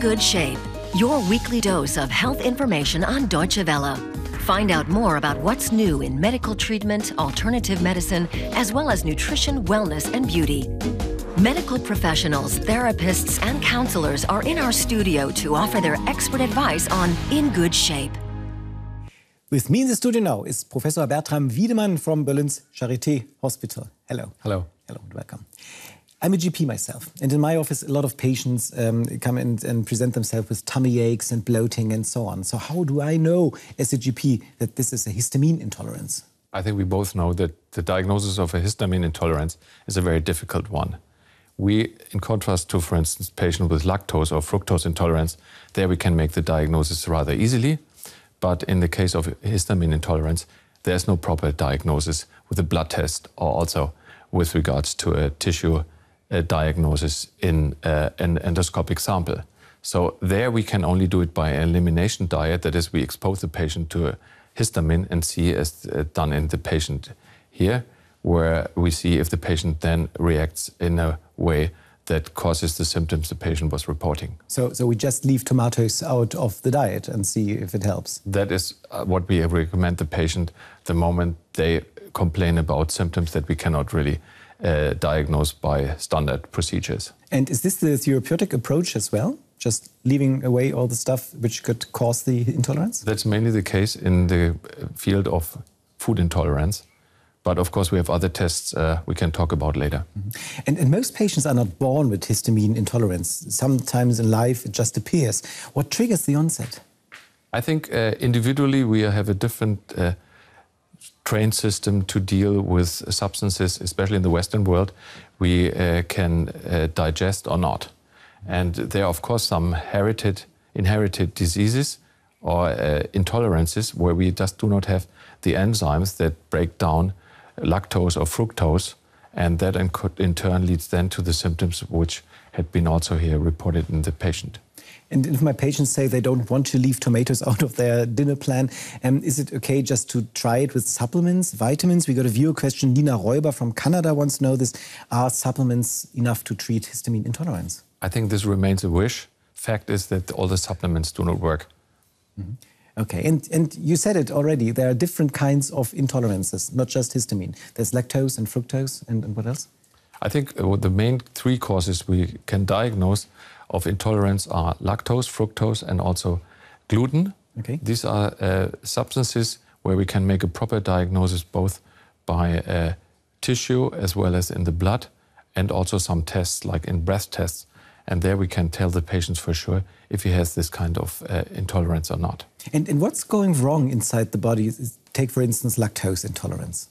Good Shape, your weekly dose of health information on Deutsche Welle. Find out more about what's new in medical treatment, alternative medicine, as well as nutrition, wellness, and beauty. Medical professionals, therapists, and counselors are in our studio to offer their expert advice on In Good Shape. With me in the studio now is Professor Bertram Wiedenmann from Berlin's Charité Hospital. Hello. Hello. Hello and welcome. I'm a GP myself, and in my office a lot of patients come in and present themselves with tummy aches and bloating and so on. So how do I know as a GP that this is a histamine intolerance? I think we both know that the diagnosis of a histamine intolerance is a very difficult one. We, in contrast to, for instance, patients with lactose or fructose intolerance, there we can make the diagnosis rather easily. But in the case of histamine intolerance, there's no proper diagnosis with a blood test or also with regards to a tissue diagnosis in an endoscopic sample. So there we can only do it by an elimination diet, that is, we expose the patient to a histamine and see as done in the patient here, where we see if the patient then reacts in a way that causes the symptoms the patient was reporting. So we just leave tomatoes out of the diet and see if it helps? That is what we recommend the patient the moment they complain about symptoms that we cannot really diagnosed by standard procedures. And is this the therapeutic approach as well? Just leaving away all the stuff which could cause the intolerance? That's mainly the case in the field of food intolerance. But of course we have other tests we can talk about later. Mm-hmm. And most patients are not born with histamine intolerance. Sometimes in life it just appears. What triggers the onset? I think individually we have a different trained system to deal with substances, especially in the Western world, we can digest or not. And there are, of course, some inherited diseases or intolerances where we just do not have the enzymes that break down lactose or fructose, and that in turn leads then to the symptoms which had been also here reported in the patient. And if my patients say they don't want to leave tomatoes out of their dinner plan, is it okay just to try it with supplements, vitamins? We got a viewer question. Nina Räuber from Canada wants to know this. Are supplements enough to treat histamine intolerance? I think this remains a wish. Fact is that all the supplements do not work. Mm-hmm. Okay, and you said it already. There are different kinds of intolerances, not just histamine. There's lactose and fructose, and what else? I think the main three causes we can diagnose of intolerance are lactose, fructose, and also gluten. Okay. These are substances where we can make a proper diagnosis both by tissue as well as in the blood, and also some tests like in breath tests. And there we can tell the patient for sure if he has this kind of intolerance or not. And what's going wrong inside the body? Take, for instance, lactose intolerance.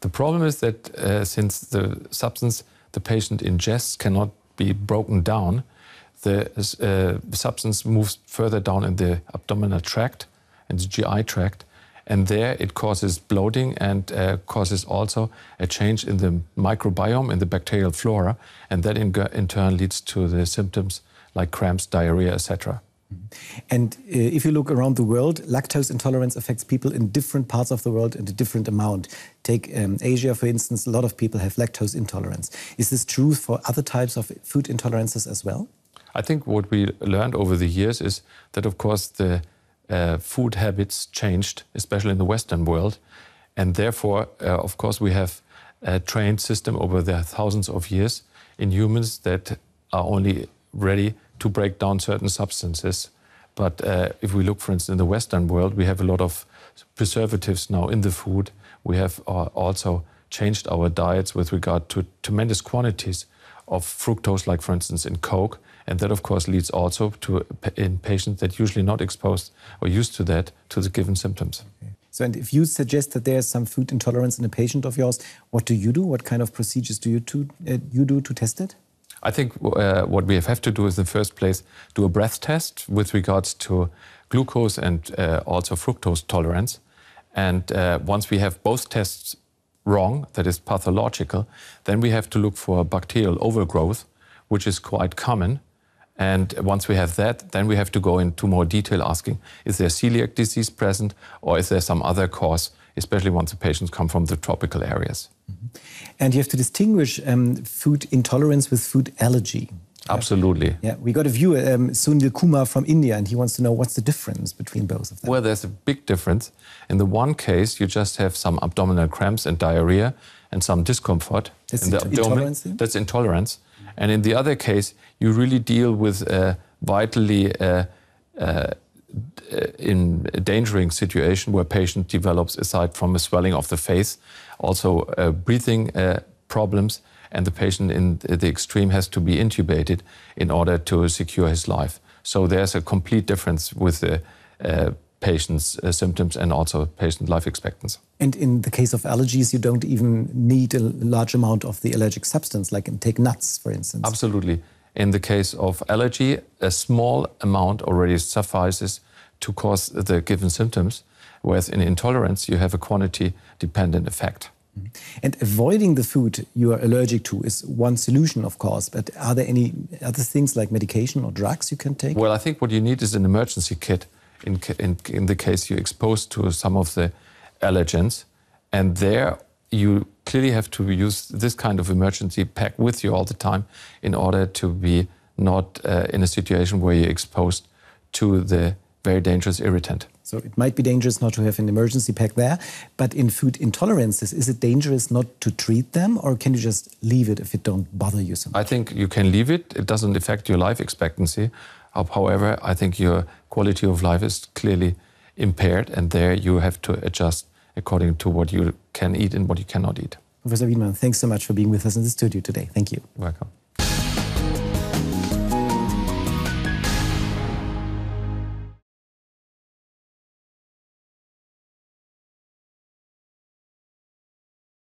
The problem is that since the substance the patient ingests cannot be broken down, the substance moves further down in the abdominal tract and the GI tract, and there it causes bloating and causes also a change in the microbiome, in the bacterial flora, and that in turn leads to the symptoms like cramps, diarrhea, etc. And if you look around the world, lactose intolerance affects people in different parts of the world in a different amount. Take Asia, for instance, a lot of people have lactose intolerance. Is this true for other types of food intolerances as well? I think what we learned over the years is that, of course, the food habits changed, especially in the Western world. And therefore, of course, we have a trained system over the thousands of years in humans that are only ready to break down certain substances. But if we look, for instance, in the Western world, we have a lot of preservatives now in the food. We have also changed our diets with regard to tremendous quantities of fructose, like, for instance, in Coke. And that, of course, leads also to in patients that usually not exposed or used to that, to the given symptoms. Okay. So, and if you suggest that there's some food intolerance in a patient of yours, what do you do? What kind of procedures do you do to test it? I think what we have to do is, in the first place, do a breath test with regards to glucose and also fructose tolerance. And once we have both tests wrong, that is pathological, then we have to look for bacterial overgrowth, which is quite common. And once we have that, then we have to go into more detail asking, is there celiac disease present, or is there some other cause, especially once the patients come from the tropical areas. Mm-hmm. And you have to distinguish food intolerance with food allergy. Absolutely. Yeah, we got a viewer, Sunil Kumar from India, and he wants to know what's the difference between both of them. Well, there's a big difference. In the one case, you just have some abdominal cramps and diarrhea and some discomfort in the abdomen. Intolerance? That's intolerance. And in the other case, you really deal with a vitally endangering situation where patient develops, aside from a swelling of the face, also breathing problems, and the patient in the extreme has to be intubated in order to secure his life. So there's a complete difference with the patient's symptoms and also patient life expectancy. And in the case of allergies, you don't even need a large amount of the allergic substance, like take nuts, for instance. Absolutely. In the case of allergy, a small amount already suffices to cause the given symptoms, whereas in intolerance, you have a quantity-dependent effect. And avoiding the food you are allergic to is one solution, of course, but are there any other things like medication or drugs you can take? Well, I think what you need is an emergency kit in the case you're exposed to some of the allergens. And there you clearly have to use this kind of emergency pack with you all the time in order to be not in a situation where you're exposed to the very dangerous irritant. So it might be dangerous not to have an emergency pack there, but in food intolerances, is it dangerous not to treat them, or can you just leave it if it don't bother you so much? I think you can leave it. It doesn't affect your life expectancy. However, I think your quality of life is clearly impaired, and there you have to adjust according to what you can eat and what you cannot eat. Professor Wiedenmann, thanks so much for being with us in the studio today. Thank you. Welcome.